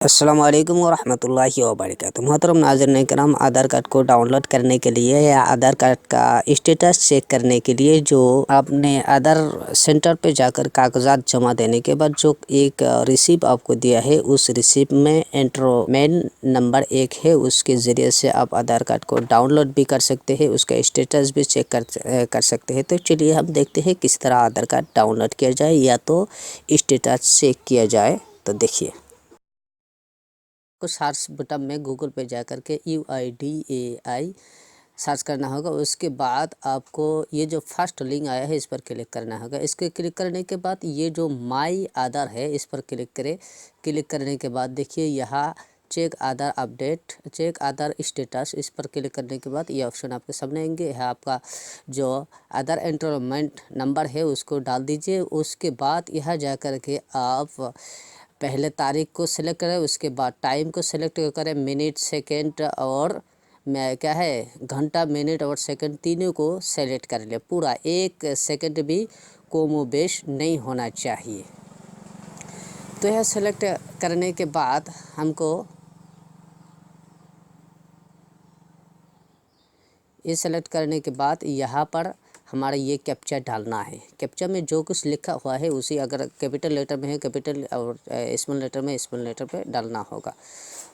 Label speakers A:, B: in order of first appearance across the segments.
A: अस्सलाम वालेकुम वरहमतुल्लाहि वबरकातुहू। मोहतरम नाज़रीन किराम, आधार कार्ड को डाउनलोड करने के लिए या आधार कार्ड का स्टेटस चेक करने के लिए जो आपने आधार सेंटर पे जाकर कागजात जमा देने के बाद जो एक रिसीप आपको दिया है, उस रिसीप में एंट्रोमेन नंबर 1 है, उसके ज़रिए से आप आधार कार्ड को डाउनलोड भी कर सकते हैं, उसका स्टेटस भी चेक कर सकते हैं। तो चलिए हम देखते हैं किस तरह आधार कार्ड डाउनलोड किया जाए या तो स्टेटस चेक किया जाए। तो देखिए, को सर्च बटन में गूगल पे जा कर के UIDAI सर्च करना होगा। उसके बाद आपको ये जो फर्स्ट लिंक आया है, इस पर क्लिक करना होगा। इसके क्लिक करने के बाद ये जो माई आधार है, इस पर क्लिक करें। क्लिक करने के बाद देखिए यहाँ चेक आधार अपडेट, चेक आधार स्टेटस, इस पर क्लिक करने के बाद ये ऑप्शन आपके सामने आएंगे। है आपका जो आधार एनरोलमेंट नंबर है उसको डाल दीजिए। उसके बाद यहाँ जा कर के आप पहले तारीख को सिलेक्ट करें, उसके बाद टाइम को सिलेक्ट करें, मिनट सेकंड और क्या है घंटा, मिनट और सेकंड तीनों को सेलेक्ट कर ले। पूरा 1 सेकंड भी कोमोबेश नहीं होना चाहिए। तो यह सेलेक्ट करने के बाद हमको ये सेलेक्ट करने के बाद यहाँ पर हमारा ये कैप्चा डालना है। कैप्चा में जो कुछ लिखा हुआ है उसी, अगर कैपिटल लेटर में है कैपिटल और स्मॉल लेटर में स्मॉल लेटर पे डालना होगा।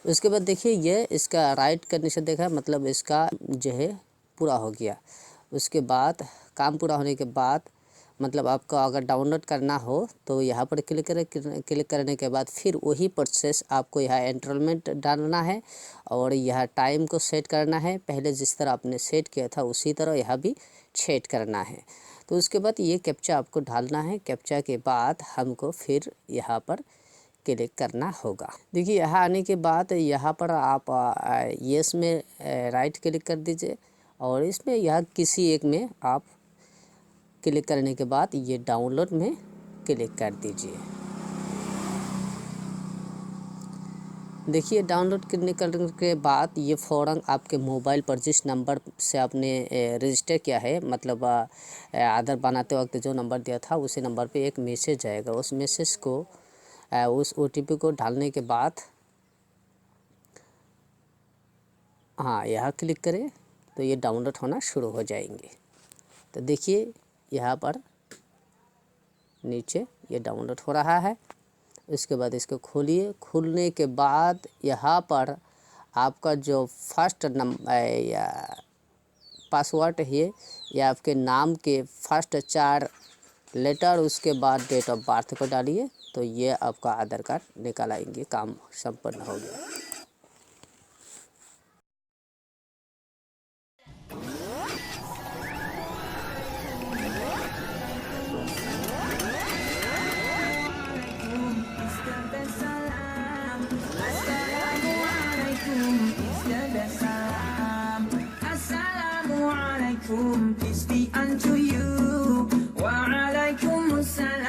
A: उसके बाद देखिए ये इसका राइट कंडीशन देखा, मतलब इसका जो है पूरा हो गया। उसके बाद काम पूरा होने के बाद मतलब आपको अगर डाउनलोड करना हो तो यहाँ पर क्लिक करें। क्लिक करने के बाद फिर वही प्रोसेस आपको यहाँ एनरोलमेंट डालना है और यहाँ टाइम को सेट करना है। पहले जिस तरह आपने सेट किया था उसी तरह यहाँ भी सेट करना है। तो उसके बाद ये कैप्चा आपको डालना है। कैप्चा के बाद हमको फिर यहाँ पर क्लिक करना होगा। देखिए यहाँ आने के बाद यहाँ पर आप यस में राइट क्लिक कर दीजिए और इसमें यहाँ किसी एक में आप क्लिक करने के बाद ये डाउनलोड में क्लिक कर दीजिए। देखिए डाउनलोड करने के बाद ये फ़ौरन आपके मोबाइल पर जिस नंबर से आपने रजिस्टर किया है, मतलब आधार बनाते वक्त जो नंबर दिया था उसी नंबर पे एक मैसेज आएगा। उस मैसेज को उस OTP को डालने के बाद हाँ यहाँ क्लिक करें तो ये डाउनलोड होना शुरू हो जाएंगे। तो देखिए यहाँ पर नीचे ये डाउनलोड हो रहा है। इसके बाद इसको खोलिए। खुलने के बाद यहाँ पर आपका जो फर्स्ट नंबर या पासवर्ड है या आपके नाम के फर्स्ट 4 लेटर, उसके बाद डेट ऑफ बर्थ को डालिए। तो ये आपका आधार कार्ड निकाल आएंगे। काम संपन्न हो गया।
B: Assalamualaikum, peace be unto you. Wa alaikumussalam.